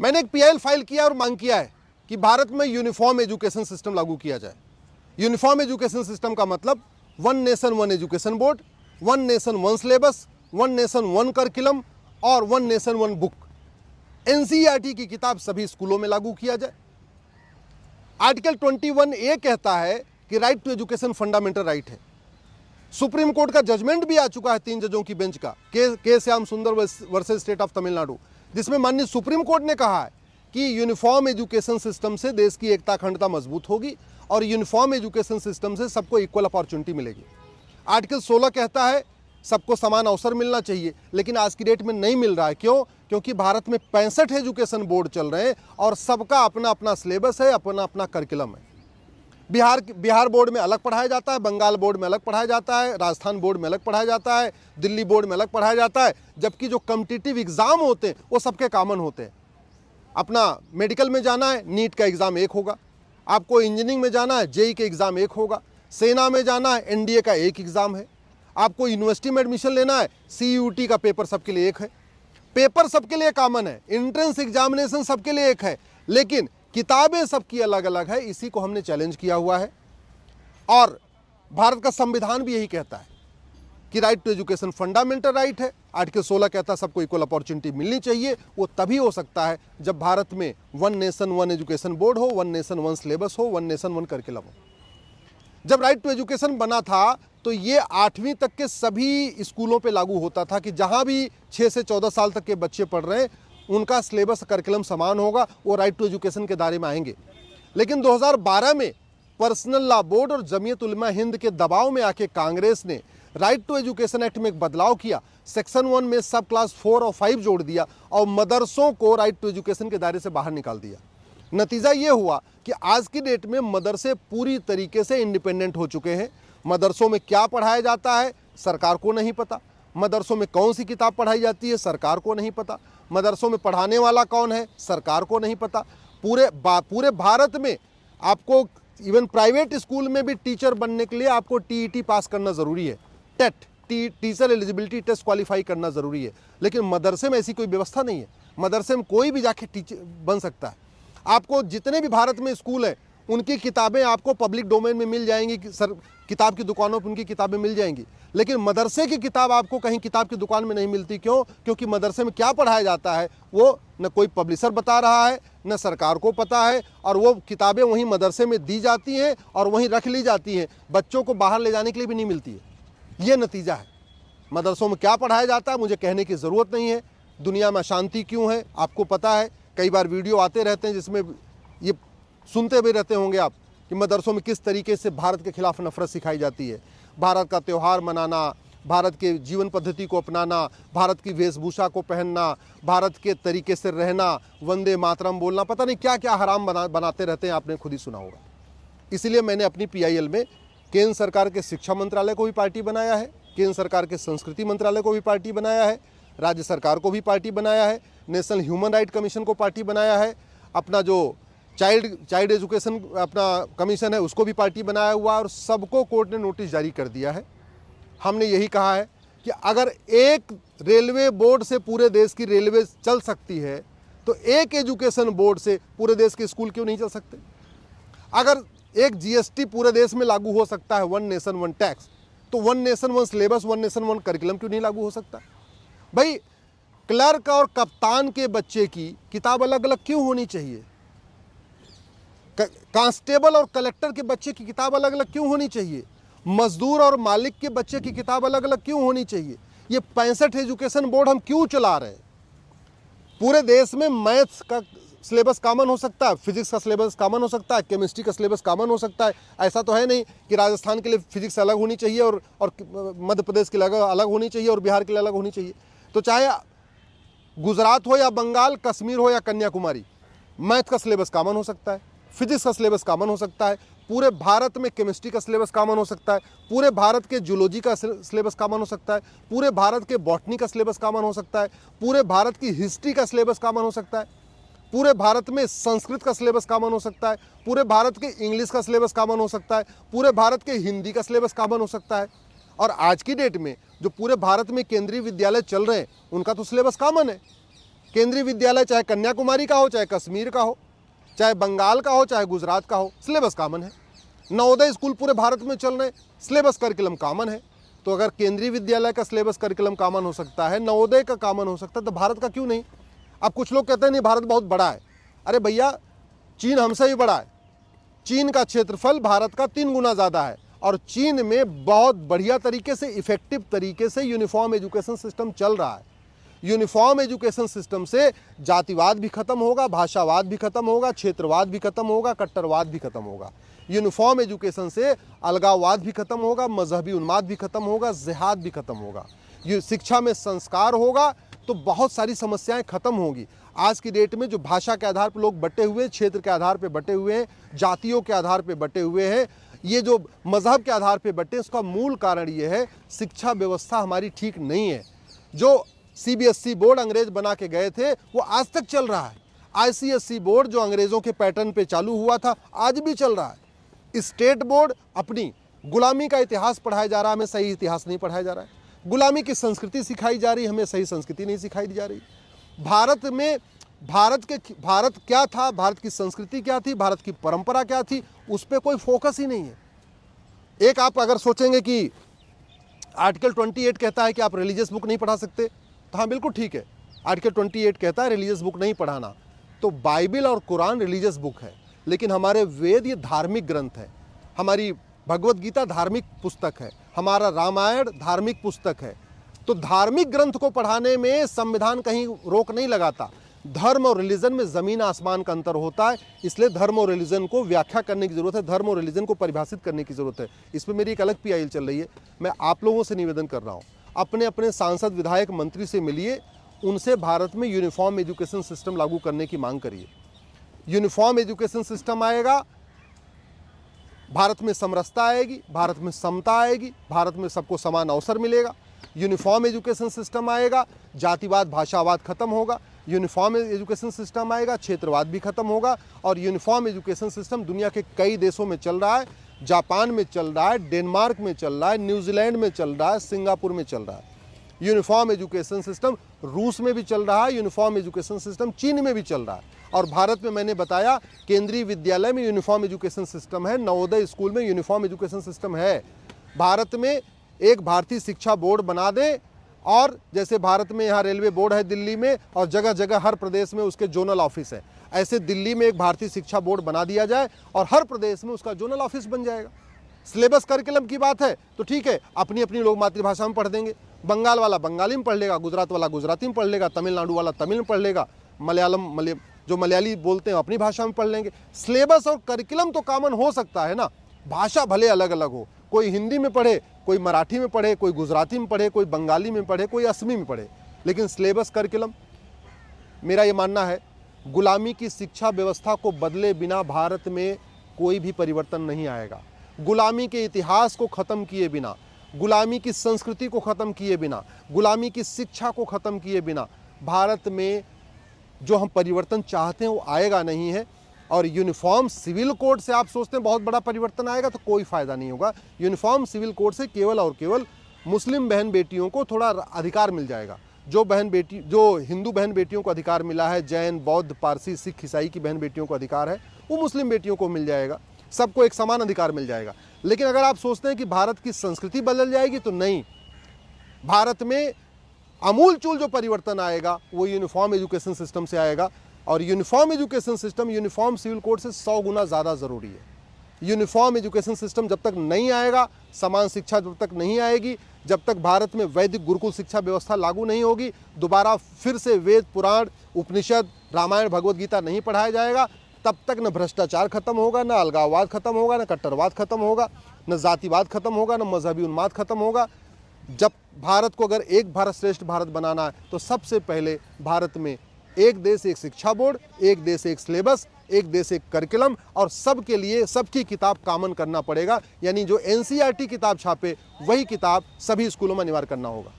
मैंने एक PIL file किया और मांग किया है कि भारत में यूनिफॉर्म एजुकेशन सिस्टम लागू किया जाए। यूनिफॉर्म एजुकेशन सिस्टम का मतलब one nation one education board, one nation one syllabus, one nation one curriculum और one nation one book. NCERT की किताब सभी स्कूलों में लागू किया जाए। आर्टिकल 21A कहता है कि right to education fundamental right है। सुप्रीम कोर्ट का जजमेंट भी आ चुका है 3 जजों की बेंच का, के श्याम सुंदर वर्सेस स्टेट ऑफ तमिलनाडु, जिसमें माननीय सुप्रीम कोर्ट ने कहा है कि यूनिफॉर्म एजुकेशन सिस्टम से देश की एकता अखंडता मजबूत होगी और यूनिफॉर्म एजुकेशन सिस्टम से सबको इक्वल अपॉर्चुनिटी मिलेगी। आर्टिकल 16 कहता है सबको समान अवसर मिलना चाहिए, लेकिन आज की डेट में नहीं मिल रहा है। क्यों? क्योंकि भारत में 65 एजुकेशन बोर्ड चल रहे हैं और सबका अपना अपना सिलेबस है, अपना अपना करिकुलम है। बिहार बोर्ड में अलग पढ़ाया जाता है, बंगाल बोर्ड में अलग पढ़ाया जाता है, राजस्थान बोर्ड में अलग पढ़ाया जाता है, दिल्ली बोर्ड में अलग पढ़ाया जाता है, जबकि जो कॉम्पिटिटिव एग्जाम होते हैं वो सबके कॉमन होते हैं। अपना मेडिकल में जाना है, नीट का एग्ज़ाम एक होगा। आपको इंजीनियरिंग में जाना है, जेई का एग्ज़ाम एक होगा। सेना में जाना है, एनडीए का एक एग्ज़ाम है। आपको यूनिवर्सिटी में एडमिशन लेना है, सीयूटी का पेपर सबके लिए एक है। पेपर सबके लिए कॉमन है, एंट्रेंस एग्जामिनेशन सबके लिए एक है, लेकिन किताबें सबकी अलग अलग है। इसी को हमने चैलेंज किया हुआ है और भारत का संविधान भी यही कहता है कि right to education fundamental right है। आर्टिकल 16 कहता है सबको इक्वल अपॉर्चुनिटी मिलनी चाहिए। वो तभी हो सकता है जब भारत में one nation one education board हो, वन नेशन वन सिलेबस हो, वन नेशन वन करिकुलम हो। जब राइट टू एजुकेशन बना था तो ये 8वीं तक के सभी स्कूलों पे लागू होता था कि जहाँ भी 6 से 14 साल तक के बच्चे पढ़ रहे हैं उनका सिलेबस करिकुलम समान होगा, वो राइट टू एजुकेशन के दायरे में आएंगे। लेकिन 2012 में पर्सनल लॉ बोर्ड और जमीयत उलमा हिंद के दबाव में आके कांग्रेस ने राइट टू एजुकेशन एक्ट में एक बदलाव किया। सेक्शन 1 में सब क्लास 4 और 5 जोड़ दिया और मदरसों को राइट टू एजुकेशन के दायरे से बाहर निकाल दिया। नतीजा ये हुआ कि आज की डेट में मदरसे पूरी तरीके से इंडिपेंडेंट हो चुके हैं। मदरसों में क्या पढ़ाया जाता है सरकार को नहीं पता, मदरसों में कौन सी किताब पढ़ाई जाती है सरकार को नहीं पता, मदरसों में पढ़ाने वाला कौन है सरकार को नहीं पता। पूरे भारत में आपको इवन प्राइवेट स्कूल में भी टीचर बनने के लिए आपको टीईटी पास करना ज़रूरी है, TET teacher eligibility test qualify करना ज़रूरी है। लेकिन मदरसे में ऐसी कोई व्यवस्था नहीं है। मदरसे में कोई भी जाके टीचर बन सकता है। आपको जितने भी भारत में स्कूल हैं उनकी किताबें आपको पब्लिक डोमेन में मिल जाएंगी, किताब की दुकानों पर उनकी किताबें मिल जाएंगी। लेकिन मदरसे की किताब आपको कहीं किताब की दुकान में नहीं मिलती। क्यों? क्योंकि मदरसे में क्या पढ़ाया जाता है वो न कोई पब्लिशर बता रहा है, न सरकार को पता है, और वो किताबें वहीं मदरसे में दी जाती हैं और वहीं रख ली जाती हैं, बच्चों को बाहर ले जाने के लिए भी नहीं मिलती है। ये नतीजा है। मदरसों में क्या पढ़ाया जाता है मुझे कहने की ज़रूरत नहीं है। दुनिया में अशांति क्यों है आपको पता है। कई बार वीडियो आते रहते हैं जिसमें ये सुनते भी रहते होंगे आप कि मदरसों में किस तरीके से भारत के खिलाफ नफरत सिखाई जाती है। भारत का त्यौहार मनाना, भारत के जीवन पद्धति को अपनाना, भारत की वेशभूषा को पहनना, भारत के तरीके से रहना, वंदे मातरम बोलना, पता नहीं क्या क्या हराम बनाते रहते हैं, आपने खुद ही सुना होगा। इसीलिए मैंने अपनी पीआईएल में केंद्र सरकार के शिक्षा मंत्रालय को भी पार्टी बनाया है, केंद्र सरकार के संस्कृति मंत्रालय को भी पार्टी बनाया है, राज्य सरकार को भी पार्टी बनाया है, नेशनल ह्यूमन राइट कमीशन को पार्टी बनाया है, अपना जो चाइल्ड एजुकेशन अपना कमीशन है उसको भी पार्टी बनाया हुआ है, और सबको कोर्ट ने नोटिस जारी कर दिया है। हमने यही कहा है कि अगर एक रेलवे बोर्ड से पूरे देश की रेलवे चल सकती है तो एक एजुकेशन बोर्ड से पूरे देश के स्कूल क्यों नहीं चल सकते। अगर एक जीएसटी पूरे देश में लागू हो सकता है, वन नेशन वन टैक्स, तो one nation one syllabus, one nation one curriculum क्यों नहीं लागू हो सकता। भाई क्लर्क और कप्तान के बच्चे की किताब अलग अलग क्यों होनी चाहिए, कांस्टेबल और कलेक्टर के बच्चे की किताब अलग अलग क्यों होनी चाहिए, मजदूर और मालिक के बच्चे की किताब अलग अलग क्यों होनी चाहिए। ये 65 एजुकेशन बोर्ड हम क्यों चला रहे हैं। पूरे देश में मैथ्स का सिलेबस कॉमन हो सकता है, फिजिक्स का सिलेबस कॉमन हो सकता है, केमिस्ट्री का सिलेबस कॉमन हो सकता है। ऐसा तो है नहीं कि राजस्थान के लिए फिजिक्स अलग होनी चाहिए और मध्य प्रदेश के लिए अलग होनी चाहिए और बिहार के लिए अलग होनी चाहिए। तो चाहे गुजरात हो या बंगाल, कश्मीर हो या कन्याकुमारी, मैथ का सिलेबस कॉमन हो सकता है, फिजिक्स का सिलेबस कॉमन हो सकता है, पूरे भारत में केमिस्ट्री का सिलेबस कॉमन हो सकता है, पूरे भारत के जूलॉजी का सिलेबस कॉमन हो सकता है, पूरे भारत के बॉटनी का सिलेबस कॉमन हो सकता है, पूरे भारत की हिस्ट्री का सिलेबस कॉमन हो सकता है, पूरे भारत में संस्कृत का सिलेबस कॉमन हो सकता है, पूरे भारत के इंग्लिश का सिलेबस कॉमन हो सकता है, पूरे भारत के हिंदी का सिलेबस कॉमन हो सकता है। और आज की डेट में जो पूरे भारत में केंद्रीय विद्यालय चल रहे हैं उनका तो सिलेबस कॉमन है। केंद्रीय विद्यालय चाहे कन्याकुमारी का हो, चाहे कश्मीर का हो, चाहे बंगाल का हो, चाहे गुजरात का हो, सिलेबस कॉमन है। नवोदय स्कूल पूरे भारत में चल रहे, सिलेबस करिकुलम कॉमन है। तो अगर केंद्रीय विद्यालय का सिलेबस करिकुलम कॉमन हो सकता है, नवोदय का कॉमन हो सकता है, तो भारत का क्यों नहीं? अब कुछ लोग कहते हैं नहीं भारत बहुत बड़ा है। अरे भैया, चीन हमसे भी बड़ा है। चीन का क्षेत्रफल भारत का 3 गुना ज़्यादा है और चीन में बहुत बढ़िया तरीके से, इफेक्टिव तरीके से यूनिफॉर्म एजुकेशन सिस्टम चल रहा है। यूनिफॉर्म एजुकेशन सिस्टम से जातिवाद भी खत्म होगा, भाषावाद भी खत्म होगा, क्षेत्रवाद भी खत्म होगा, कट्टरवाद भी खत्म होगा। यूनिफॉर्म एजुकेशन से अलगाववाद भी खत्म होगा, मजहबी उन्माद भी खत्म होगा, जिहाद भी खत्म होगा। ये शिक्षा में संस्कार होगा तो बहुत सारी समस्याएं खत्म होंगी। आज की डेट में जो भाषा के आधार पर लोग बटे हुए हैं, क्षेत्र के आधार पर बटे हुए हैं, जातियों के आधार पर बटे हुए हैं, ये जो मजहब के आधार पर बटे, उसका मूल कारण ये है शिक्षा व्यवस्था हमारी ठीक नहीं है। जो सीबीएसई बोर्ड अंग्रेज बना के गए थे वो आज तक चल रहा है। आईसीएसई बोर्ड जो अंग्रेजों के पैटर्न पे चालू हुआ था आज भी चल रहा है। स्टेट बोर्ड अपनी गुलामी का इतिहास पढ़ाया जा रहा है, हमें सही इतिहास नहीं पढ़ाया जा रहा है। गुलामी की संस्कृति सिखाई जा रही है, हमें सही संस्कृति नहीं सिखाई जा रही। भारत में भारत क्या था, भारत की संस्कृति क्या थी, भारत की परंपरा क्या थी, उस पर कोई फोकस ही नहीं है। एक आप अगर सोचेंगे कि आर्टिकल 28 कहता है कि आप रिलीजियस बुक नहीं पढ़ा सकते, तो हाँ बिल्कुल ठीक है, आर्टिकल 28 कहता है रिलीजियस बुक नहीं पढ़ाना। तो बाइबल और कुरान रिलीजियस बुक है, लेकिन हमारे वेद ये धार्मिक ग्रंथ है, हमारी भगवत गीता धार्मिक पुस्तक है, हमारा रामायण धार्मिक पुस्तक है। तो धार्मिक ग्रंथ को पढ़ाने में संविधान कहीं रोक नहीं लगाता। धर्म और रिलीजन में ज़मीन आसमान का अंतर होता है, इसलिए धर्म और रिलीजन को व्याख्या करने की ज़रूरत है, धर्म और रिलीजन को परिभाषित करने की ज़रूरत है। इस पर मेरी एक अलग पीआईएल चल रही है। मैं आप लोगों से निवेदन कर रहा हूँ, अपने अपने सांसद, विधायक, मंत्री से मिलिए, उनसे भारत में यूनिफॉर्म एजुकेशन सिस्टम लागू करने की मांग करिए। यूनिफॉर्म एजुकेशन सिस्टम आएगा, भारत में समरसता आएगी, भारत में समता आएगी, भारत में सबको समान अवसर मिलेगा। यूनिफॉर्म एजुकेशन सिस्टम आएगा, जातिवाद, भाषावाद खत्म होगा। यूनिफॉर्म एजुकेशन सिस्टम आएगा, क्षेत्रवाद भी खत्म होगा। और यूनिफॉर्म एजुकेशन सिस्टम दुनिया के कई देशों में चल रहा है, जापान में चल रहा है, डेनमार्क में चल रहा है, न्यूजीलैंड में चल रहा है, सिंगापुर में चल रहा है। यूनिफॉर्म एजुकेशन सिस्टम रूस में भी चल रहा है, यूनिफॉर्म एजुकेशन सिस्टम चीन में भी चल रहा है। और भारत में मैंने बताया केंद्रीय विद्यालय में यूनिफॉर्म एजुकेशन सिस्टम है, नवोदय स्कूल में यूनिफॉर्म एजुकेशन सिस्टम है। भारत में एक भारतीय शिक्षा बोर्ड बना दें, और जैसे भारत में यहाँ रेलवे बोर्ड है दिल्ली में, और जगह जगह हर प्रदेश में उसके जोनल ऑफिस है, ऐसे दिल्ली में एक भारतीय शिक्षा बोर्ड बना दिया जाए और हर प्रदेश में उसका जोनल ऑफिस बन जाएगा। सिलेबस करिकुलम की बात है तो ठीक है, अपनी अपनी लोग मातृभाषा में पढ़ देंगे, बंगाल वाला बंगाली में पढ़ लेगा, गुजरात वाला गुजराती में पढ़ लेगा, तमिलनाडु वाला तमिल में पढ़ लेगा, जो मलयाली बोलते हैं अपनी भाषा में पढ़ लेंगे। सिलेबस और करिकुलम तो कॉमन हो सकता है ना, भाषा भले अलग अलग हो, कोई हिंदी में पढ़े, कोई मराठी में पढ़े, कोई गुजराती में पढ़े, कोई बंगाली में पढ़े, कोई असमी में पढ़े, लेकिन सिलेबस करिकुलम, मेरा ये मानना है गुलामी की शिक्षा व्यवस्था को बदले बिना भारत में कोई भी परिवर्तन नहीं आएगा। गुलामी के इतिहास को ख़त्म किए बिना, गुलामी की संस्कृति को ख़त्म किए बिना, गुलामी की शिक्षा को ख़त्म किए बिना भारत में जो हम परिवर्तन चाहते हैं वो आएगा नहीं है। और यूनिफॉर्म सिविल कोड से आप सोचते हैं बहुत बड़ा परिवर्तन आएगा, तो कोई फ़ायदा नहीं होगा। यूनिफॉर्म सिविल कोड से केवल और केवल मुस्लिम बहन बेटियों को थोड़ा अधिकार मिल जाएगा। जो हिंदू बहन बेटियों को अधिकार मिला है, जैन, बौद्ध, पारसी, सिख, ईसाई की बहन बेटियों को अधिकार है, वो मुस्लिम बेटियों को मिल जाएगा, सबको एक समान अधिकार मिल जाएगा। लेकिन अगर आप सोचते हैं कि भारत की संस्कृति बदल जाएगी, तो नहीं, भारत में आमूलचूल जो परिवर्तन आएगा वो यूनिफॉर्म एजुकेशन सिस्टम से आएगा। और uniform education system uniform civil code से 100 गुना ज़्यादा ज़रूरी है। यूनिफॉर्म एजुकेशन सिस्टम जब तक नहीं आएगा, समान शिक्षा जब तक नहीं आएगी, जब तक भारत में वैदिक गुरुकुल शिक्षा व्यवस्था लागू नहीं होगी, दोबारा फिर से वेद, पुराण, उपनिषद, रामायण, भगवत गीता नहीं पढ़ाया जाएगा, तब तक न भ्रष्टाचार खत्म होगा, न अलगाववाद खत्म होगा, न कट्टरवाद खत्म होगा, न जातिवाद खत्म होगा, न मजहबी उन्माद खत्म होगा। जब भारत को अगर एक भारत श्रेष्ठ भारत बनाना है, तो सबसे पहले भारत में एक देश एक शिक्षा बोर्ड, एक देश एक सिलेबस, एक देश एक करिकुलम, और सबके लिए सबकी किताब कॉमन करना पड़ेगा। यानी जो एनसीईआरटी किताब छापे वही किताब सभी स्कूलों में अनिवार्य करना होगा।